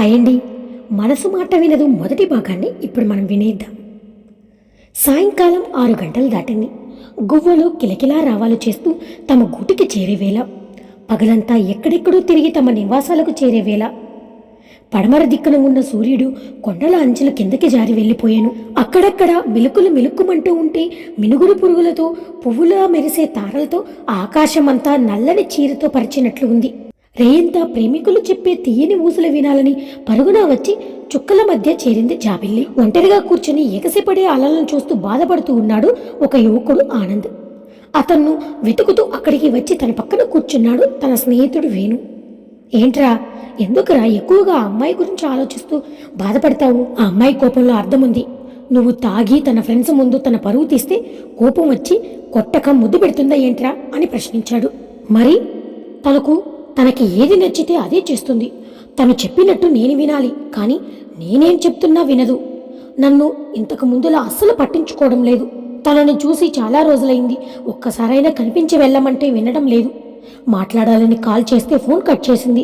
Hi అండి. మనసు మాట వినదు మొదటి భాగాన్ని ఇప్పుడు మనం వినేద్దాం. సాయంకాలం 6 గంటలు దాటింది. గువ్వలు కిలకిలా రావాలు చేస్తూ తమ గూటికి చేరేవేళ, పగలంతా ఎక్కడెక్కడో తిరిగి తమ నివాసాలకు చేరేవేళ, పడమర దిక్కున ఉన్న సూర్యుడు కొండల అంచుల కిందకి జారి వెళ్ళిపోయాను. అక్కడక్కడ మిలుకులు మిలుక్కుమంటూ ఉంటే మినుగురు పురుగులతో పువ్వులా మెరిసే తారలతో ఆకాశమంతా నల్లని చీరతో పరిచినట్లు ఉంది. రేయంతా ప్రేమికులు చెప్పే తీయని ఊసులు వినాలని పరుగున వచ్చి చుక్కల మధ్య చేరింది జాబిల్లి. ఒంటరిగా కూర్చుని ఎగసిపడే అలలను చూస్తూ బాధపడుతూ ఉన్నాడు ఒక యువకుడు ఆనంద్. అతన్ను వెతుకుతూ అక్కడికి వచ్చి తన పక్కన కూర్చున్నాడు తన స్నేహితుడు వేణు. ఏంట్రా, ఎందుకురా ఎక్కువగా ఆ అమ్మాయి గురించి ఆలోచిస్తూ బాధపడతావు? ఆ అమ్మాయి కోపంలో అర్థముంది. నువ్వు తాగి తన ఫ్రెండ్స్ ముందు తన పరువు తీస్తే కోపం వచ్చి కొట్టక ముద్దు పెడుతుందా ఏంట్రా అని ప్రశ్నించాడు. మరి తనకి ఏది నచ్చితే అదే చేస్తుంది. తను చెప్పినట్టు నేను వినాలి, కానీ నేనేం చెప్తున్నా వినదు. నన్ను ఇంతకు ముందులా అస్సలు పట్టించుకోవడం లేదు. తనని చూసి చాలా రోజులైంది. ఒక్కసారైనా కనిపించి వెళ్ళమంటే వినడం లేదు. మాట్లాడాలని కాల్ చేస్తే ఫోన్ కట్ చేసింది.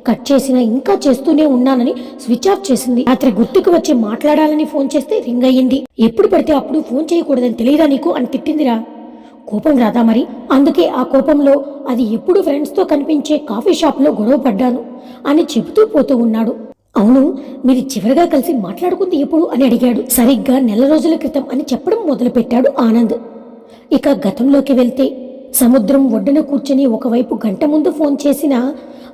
కట్ చేసినా ఇంకా చేస్తూనే ఉన్నానని స్విచ్ ఆఫ్ చేసింది. రాత్రి గుర్తుకు వచ్చి మాట్లాడాలని ఫోన్ చేస్తే రింగ్ అయ్యింది. ఎప్పుడు పడితే అప్పుడు ఫోన్ చేయకూడదని తెలియదా నీకు అని తిట్టిందిరా. కోపం రాదా మరి? అందుకే ఆ కోపంలో అది ఎప్పుడు ఫ్రెండ్స్తో కనిపించే కాఫీ షాప్లో గొడవ పడ్డాను అని చెబుతూ పోతూ ఉన్నాడు. అవును, మీరు చివరిగా కలిసి మాట్లాడుకుంది ఎప్పుడు అని అడిగాడు. సరిగ్గా నెల రోజుల క్రితం అని చెప్పడం మొదలుపెట్టాడు ఆనంద్. ఇక గతంలోకి వెళ్తే సముద్రం ఒడ్డున కూర్చొని ఒకవైపు గంట ముందు ఫోన్ చేసినా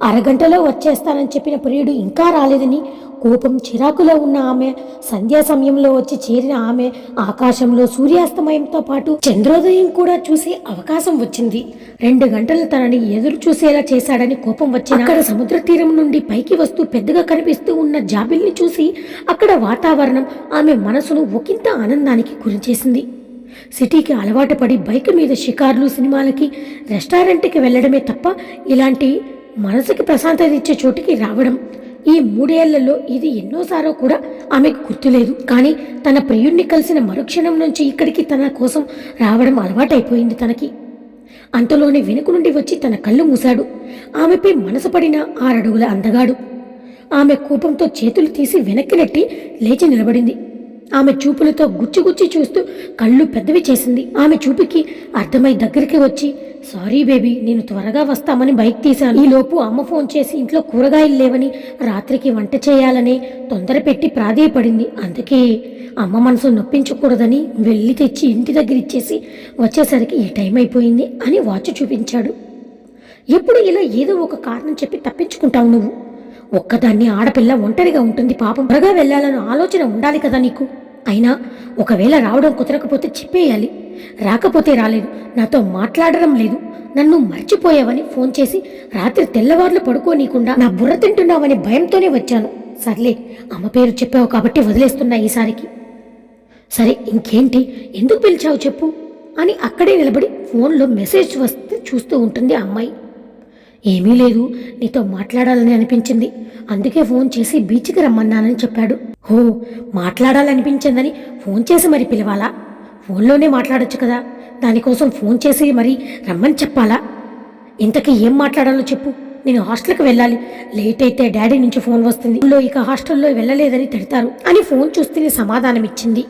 అరగంటలో వచ్చేస్తానని చెప్పిన ప్రియుడు ఇంకా రాలేదని కోపం చిరాకులో ఉన్న ఆమె సంధ్యా సమయంలో వచ్చి చేరిన ఆమె ఆకాశంలో సూర్యాస్తమయంతో పాటు చంద్రోదయం కూడా చూసే అవకాశం వచ్చింది. 2 గంటలు తనని ఎదురు చూసేలా చేశాడని కోపం వచ్చిన అక్కడ సముద్ర తీరం నుండి పైకి వస్తూ పెద్దగా కనిపిస్తూ ఉన్న జాబిల్ని చూసి అక్కడ వాతావరణం ఆమె మనసును ఒకంత ఆనందానికి గురిచేసింది. సిటీకి అలవాటు పడి బైక్ మీద షికార్లు, సినిమాలకి, రెస్టారెంట్కి వెళ్లడమే తప్ప ఇలాంటి మనసుకి ప్రశాంతత ఇచ్చే చోటికి రావడం ఈ 3 ఏళ్లలో ఇది ఎన్నోసారో కూడా ఆమెకు గుర్తులేదు. కానీ తన ప్రియుణ్ణి కలిసిన మరుక్షణం నుంచి ఇక్కడికి తన కోసం రావడం అలవాటైపోయింది తనకి. అంతలోనే వెనుక నుండి వచ్చి తన కళ్ళు మూశాడు. ఆమెపై మనసు పడిన 6 అడుగుల అందగాడు. ఆమె కోపంతో చేతులు తీసి వెనక్కి నెట్టి లేచి నిలబడింది. ఆమె చూపులతో గుచ్చి చూస్తూ కళ్ళు పెద్దవి చేసింది. ఆమె చూపుకి అర్థమై దగ్గరికి వచ్చి, సారీ బేబీ, నేను త్వరగా వస్తామని బైక్ తీశాను. ఈలోపు అమ్మ ఫోన్ చేసి ఇంట్లో కూరగాయలు లేవని, రాత్రికి వంట చేయాలని తొందర పెట్టి ప్రాధేయపడింది. అందుకే అమ్మ మనసు నొప్పించకూడదని వెళ్ళి తెచ్చి ఇంటి దగ్గర ఇచ్చేసి వచ్చేసరికి ఈ టైం అయిపోయింది అని వాచ్ చూపించాడు. ఎప్పుడు ఇలా ఏదో ఒక కారణం చెప్పి తప్పించుకుంటావు నువ్వు? ఒక్కదాన్ని ఆడపిల్ల ఒంటరిగా ఉంటుంది పాపం. త్వరగా వెళ్ళాలన్న ఆలోచన ఉండాలి కదా నీకు. అయినా ఒకవేళ రావడం కుదరకపోతే చెప్పేయాలి. రాకపోతే రాలేదు, నాతో మాట్లాడడం లేదు, నన్ను మర్చిపోయావని ఫోన్ చేసి రాత్రి తెల్లవార్లు పడుకోనీయకుండా నా బుర్ర తింటున్నావని భయంతోనే వచ్చాను. సర్లే, అమ్మ పేరు చెప్పావు కాబట్టి వదిలేస్తున్నా ఈసారికి. సరే ఇంకేంటి, ఎందుకు పిలిచావు చెప్పు అని అక్కడే నిలబడి ఫోన్లో మెసేజ్ వస్తే చూస్తూ ఉంటుంది ఆ అమ్మాయి. ఏమీ లేదు, నీతో మాట్లాడాలని అనిపించింది, అందుకే ఫోన్ చేసి బీచ్కి రమ్మన్నానని చెప్పాడు. హో, మాట్లాడాలనిపించిందని ఫోన్ చేసి మరి పిలవాలా? ఫోన్లోనే మాట్లాడొచ్చు కదా, దానికోసం ఫోన్ చేసి మరి రమ్మని చెప్పాలా? ఇంతకీ ఏం మాట్లాడాలో చెప్పు. నేను హాస్టల్కి వెళ్ళాలి, లేట్ అయితే డాడీ నుంచి ఫోన్ వస్తుంది, ఇక హాస్టల్లో వెళ్ళలేదని తిడతారు అని ఫోన్ చూస్తేనే సమాధానం ఇచ్చింది.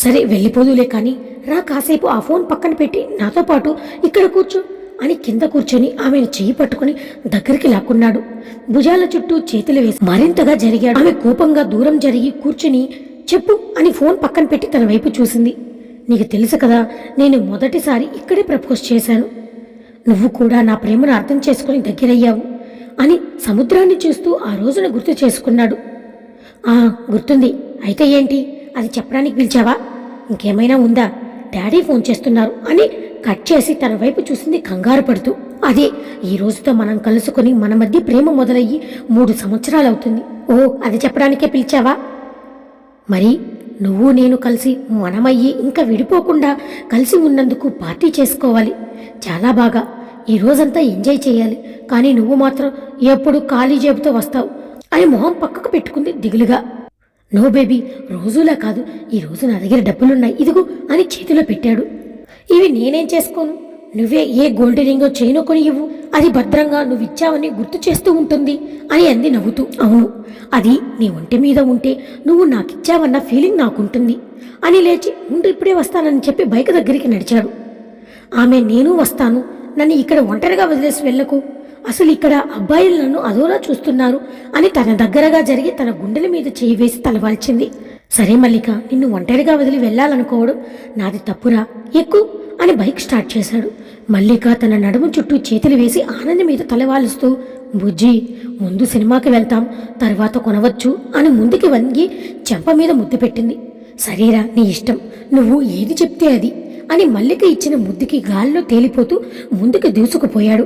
సరే వెళ్ళిపోదులే, కానీ రా, కాసేపు ఆ ఫోన్ పక్కన పెట్టి నాతో పాటు ఇక్కడ కూర్చో అని కింద కూర్చొని ఆమెను చెయ్యి పట్టుకుని దగ్గరికి లాక్కున్నాడు. భుజాల చుట్టూ చేతులు వేసి మరింతగా జరిగాడు. ఆమె కోపంగా దూరం జరిగి కూర్చుని చెప్పు అని ఫోన్ పక్కన పెట్టి తన వైపు చూసింది. నీకు తెలుసు కదా, నేను మొదటిసారి ఇక్కడే ప్రపోజ్ చేశాను. నువ్వు కూడా నా ప్రేమను అర్థం చేసుకుని దగ్గరయ్యావు అని సముద్రాన్ని చూస్తూ ఆ రోజున గుర్తు చేసుకున్నాడు. గుర్తుంది. అయితే ఏంటి, అది చెప్పడానికి పిలిచావా? ఇంకేమైనా ఉందా? డాడీ ఫోన్ చేస్తున్నారు అని కట్ చేసి తన వైపు చూసింది కంగారు పడుతూ. అదే, ఈ రోజుతో మనం కలుసుకుని మన మధ్య ప్రేమ మొదలయ్యి 3 సంవత్సరాలు అవుతుంది. ఓ, అది చెప్పడానికే పిలిచావా? మరి నువ్వు నేను కలిసి మనమయ్యి ఇంకా విడిపోకుండా కలిసి ఉన్నందుకు పార్టీ చేసుకోవాలి. చాలా బాగా ఈ రోజంతా ఎంజాయ్ చేయాలి. కానీ నువ్వు మాత్రం ఎప్పుడు ఖాళీ జేబుతో వస్తావు అని మొహం పక్కకు పెట్టుకుంది దిగులుగా. నో బేబీ, రోజులా కాదు, ఈ రోజు నా దగ్గర డబ్బులున్నాయి, ఇదిగో అని చేతిలో పెట్టాడు. ఇవి నేనేం చేసుకోను? నువ్వే ఏ గోల్డ్ రింగో చైనో కొని ఇవ్వు, అది భద్రంగా నువ్వు ఇచ్చావని గుర్తు చేస్తూ ఉంటుంది అని అంది నవ్వుతూ. అవును, అది నీ ఒంటి మీద ఉంటే నువ్వు నాకిచ్చావన్న ఫీలింగ్ నాకుంటుంది అని లేచి ఉండి ఇప్పుడే వస్తానని చెప్పి బైక్ దగ్గరికి నడిచాడు. ఆమె నేను వస్తాను, నన్ను ఇక్కడ ఒంటరిగా వదిలేసి వెళ్ళకు, అసలు ఇక్కడ అబ్బాయిలు నన్ను అదోలా చూస్తున్నారు అని తన దగ్గరగా జరిగి తన గుండెల మీద చేయి వేసి తలవాల్చింది. సరే మల్లిక, నిన్ను ఒంటరిగా వదిలి వెళ్ళాలనుకోవడం నాది తప్పురా, ఎక్కు అని బైక్ స్టార్ట్ చేశాడు. మల్లిక తన నడుము చుట్టూ చేతులు వేసి ఆనంద్ మీద తలవాలుస్తూ, బుజ్జి ముందు సినిమాకి వెళ్తాం, తర్వాత కొనవచ్చు అని ముందుకి వంగి చెంప మీద ముద్దు పెట్టింది. సరేరా, నీ ఇష్టం, నువ్వు ఏది చెప్తే అది అని మల్లిక ఇచ్చిన ముద్దుకి గాల్లో తేలిపోతూ ముందుకు దూసుకుపోయాడు.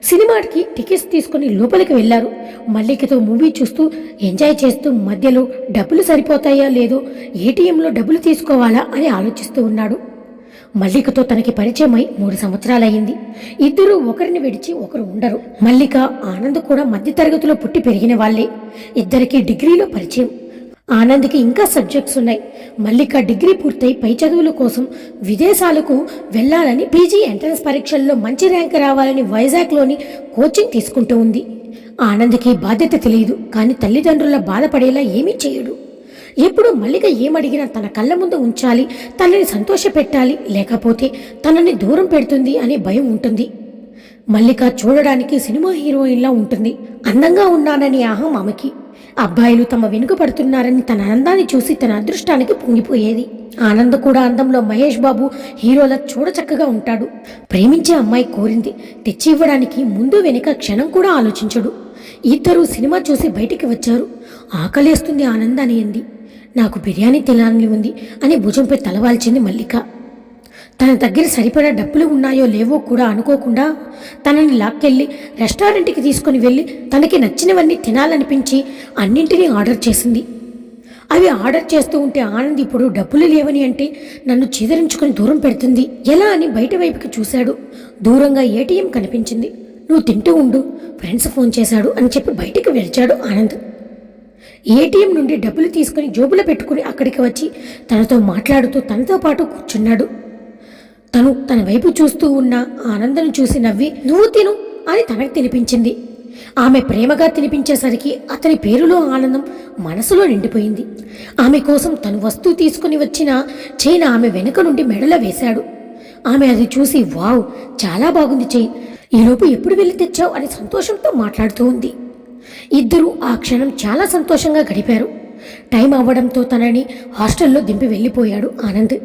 సినిమాకి టికెట్స్ తీసుకుని లోపలికి వెళ్లారు. మల్లికతో మూవీ చూస్తూ ఎంజాయ్ చేస్తూ మధ్యలో డబ్బులు సరిపోతాయా లేదో, ఏటీఎంలో డబ్బులు తీసుకోవాలా అని ఆలోచిస్తూ ఉన్నాడు. మల్లికతో తనకి పరిచయమై 3 సంవత్సరాలయ్యింది. ఇద్దరూ ఒకరిని విడిచి ఒకరు ఉండరు. మల్లిక, ఆనంద్ కూడా మధ్యతరగతిలో పుట్టి పెరిగిన వాళ్లే. ఇద్దరికి డిగ్రీలో పరిచయం. ఆనంద్కి ఇంకా సబ్జెక్ట్స్ ఉన్నాయి. మల్లిక డిగ్రీ పూర్తయి పై చదువుల కోసం విదేశాలకు వెళ్లాలని, పీజీ ఎంట్రన్స్ పరీక్షల్లో మంచి ర్యాంక్ రావాలని వైజాగ్లోని కోచింగ్ తీసుకుంటూ ఉంది. ఆనంద్కి బాధ్యత తెలియదు, కానీ తల్లిదండ్రుల బాధపడేలా ఏమీ చేయడు. ఎప్పుడు మల్లిక ఏమడిగినా తన కళ్ళ ముందు ఉంచాలి, తనని సంతోషపెట్టాలి, లేకపోతే తనని దూరం పెడుతుంది అనే భయం ఉంటుంది. మల్లిక చూడడానికి సినిమా హీరోయిన్లా ఉంటుంది. అందంగా ఉన్నానని అహం ఆమెకి. అబ్బాయిలు తమ వెనుక పడుతున్నారని తన అందాన్ని చూసి తన అదృష్టానికి పొంగిపోయేది. ఆనంద్ కూడా అందంలో మహేష్ బాబు హీరోలా చూడచక్కగా ఉంటాడు. ప్రేమించే అమ్మాయి కోరింది తెచ్చి ఇవ్వడానికి ముందు వెనుక క్షణం కూడా ఆలోచించడు. ఇద్దరూ సినిమా చూసి బయటికి వచ్చారు. ఆకలేస్తుంది ఆనంద్ అని అంది. నాకు బిర్యానీ తినాలని ఉంది అని భుజంపై తలవాల్చింది మల్లిక. తన దగ్గర సరిపడా డబ్బులు ఉన్నాయో లేవో కూడా అనుకోకుండా తనని లాక్కెళ్ళి రెస్టారెంట్కి తీసుకుని వెళ్ళి తనకి నచ్చినవన్నీ తినాలనిపించి అన్నింటినీ ఆర్డర్ చేసింది. అవి ఆర్డర్ చేస్తూ ఉంటే ఆనంద్ ఇప్పుడు డబ్బులు లేవని అంటే నన్ను చీదరించుకుని దూరం పెడుతుంది ఎలా అని బయట వైపుకి చూశాడు. దూరంగా ఏటీఎం కనిపించింది. నువ్వు తింటూ ఉండు, ఫ్రెండ్స్ ఫోన్ చేశాడు అని చెప్పి బయటికి వెళ్ళాడు ఆనంద్. ఏటీఎం నుండి డబ్బులు తీసుకుని జోబులో పెట్టుకుని అక్కడికి వచ్చి తనతో మాట్లాడుతూ తనతో పాటు కూర్చున్నాడు. తన వైపు చూస్తూ ఉన్న ఆనందను చూసి నవ్వి నువ్వు తిను అని తనకు తినిపించింది. ఆమె ప్రేమగా తినిపించేసరికి అతని పేరులో ఆనందం మనసులో నిండిపోయింది. ఆమె కోసం తను వస్తువు తీసుకుని వచ్చిన చైన్ ఆమె వెనుక నుండి మెడలో వేశాడు. ఆమె అది చూసి వావ్, చాలా బాగుంది చైన్, ఈలోపు ఎప్పుడు వెళ్ళి తెచ్చావు అని సంతోషంతో మాట్లాడుతూ ఉంది. ఇద్దరూ ఆ క్షణం చాలా సంతోషంగా గడిపారు. టైం అవ్వడంతో తనని హాస్టల్లో దింపి వెళ్ళిపోయాడు ఆనంద్.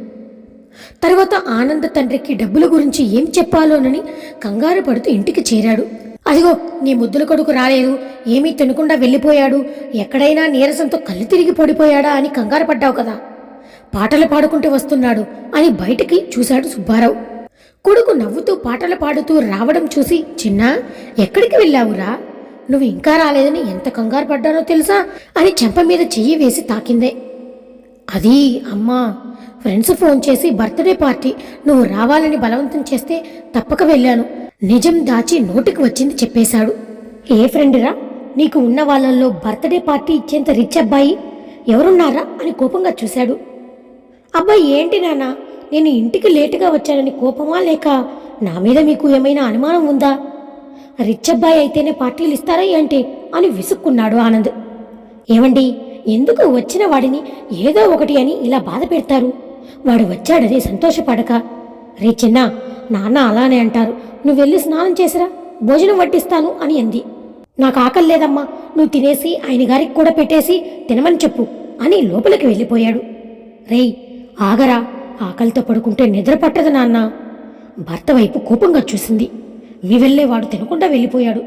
తర్వాత ఆనంద్ తండ్రికి డబ్బుల గురించి ఏం చెప్పాలోనని కంగారు పడుతూ ఇంటికి చేరాడు. అదిగో నీ ముద్దుల కొడుకు రాలేదు, ఏమీ తినకుండా వెళ్ళిపోయాడు, ఎక్కడైనా నీరసంతో కళ్ళు తిరిగి పడిపోయాడా అని కంగారు పడ్డావు కదా, పాటలు పాడుకుంటూ వస్తున్నాడు అని బయటికి చూశాడు సుబ్బారావు. కొడుకు నవ్వుతూ పాటలు పాడుతూ రావడం చూసి, చిన్నా ఎక్కడికి వెళ్ళావురా, నువ్వు ఇంకా రాలేదని ఎంత కంగారు పడ్డానో తెలుసా అని చెంప మీద చెయ్యి వేసి తాకిందే. అది అమ్మా, ఫ్రెండ్స్ ఫోన్ చేసి బర్త్డే పార్టీ నువ్వు రావాలని బలవంతం చేస్తే తప్పక వెళ్ళాను, నిజం దాచి నోటికి వచ్చింది చెప్పేశాడు. ఏ ఫ్రెండ్రా, నీకు ఉన్న వాళ్ళల్లో బర్త్డే పార్టీ ఇచ్చేంత రిచ్ అబ్బాయి ఎవరున్నారా అని కోపంగా చూశాడు. అబ్బాయి ఏంటి నాన్న, నేను ఇంటికి లేటుగా వచ్చానని కోపమా, లేక నా మీద మీకు ఏమైనా అనుమానం ఉందా, రిచ్ అబ్బాయి అయితేనే పార్టీలు ఇస్తారా ఏంటి అని విసుక్కున్నాడు ఆనంద్. ఏమండి, ఎందుకు వచ్చిన వాడిని ఏదో ఒకటి అని ఇలా బాధ పెడతారు, వాడు వచ్చాడని సంతోషపడక. రే చిన్న, నాన్న అలానే అంటారు, నువ్వు వెళ్ళి స్నానం చేసిరా, భోజనం వడ్డిస్తాను అని అంది. నాకు ఆకలి లేదమ్మా, నువ్వు తినేసి ఆయన గారికి కూడా పెట్టేసి తినమని చెప్పు అని లోపలికి వెళ్ళిపోయాడు. రేయ్ ఆగరా, ఆకలితో పడుకుంటే నిద్ర పట్టదు నాన్న. భర్త వైపు కోపంగా చూసింది. మీ వెళ్ళే వాడు తినకుండా వెళ్ళిపోయాడు,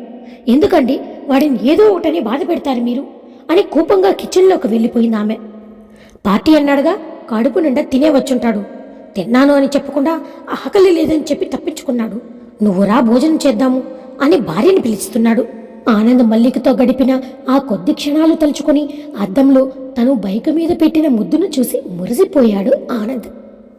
ఎందుకండి వాడిని ఏదో ఒకటని బాధ పెడతారు మీరు అని కోపంగా కిచెన్లోకి వెళ్ళిపోయింది ఆమె. పార్టీ అన్నాడుగా, కడుపు నిండా తినే వచ్చుంటాడు, తిన్నాను అని చెప్పకుండా ఆకలి లేదని చెప్పి తప్పించుకున్నాడు, నువ్వు రా భోజనం చేద్దాము అని భార్యని పిలుస్తున్నాడు. ఆనంద్ మల్లికతో గడిపిన ఆ కొద్ది క్షణాలు తలుచుకొని అద్దంలో తను బైక్ మీద పెట్టిన ముద్దును చూసి మురిసిపోయాడు ఆనంద్.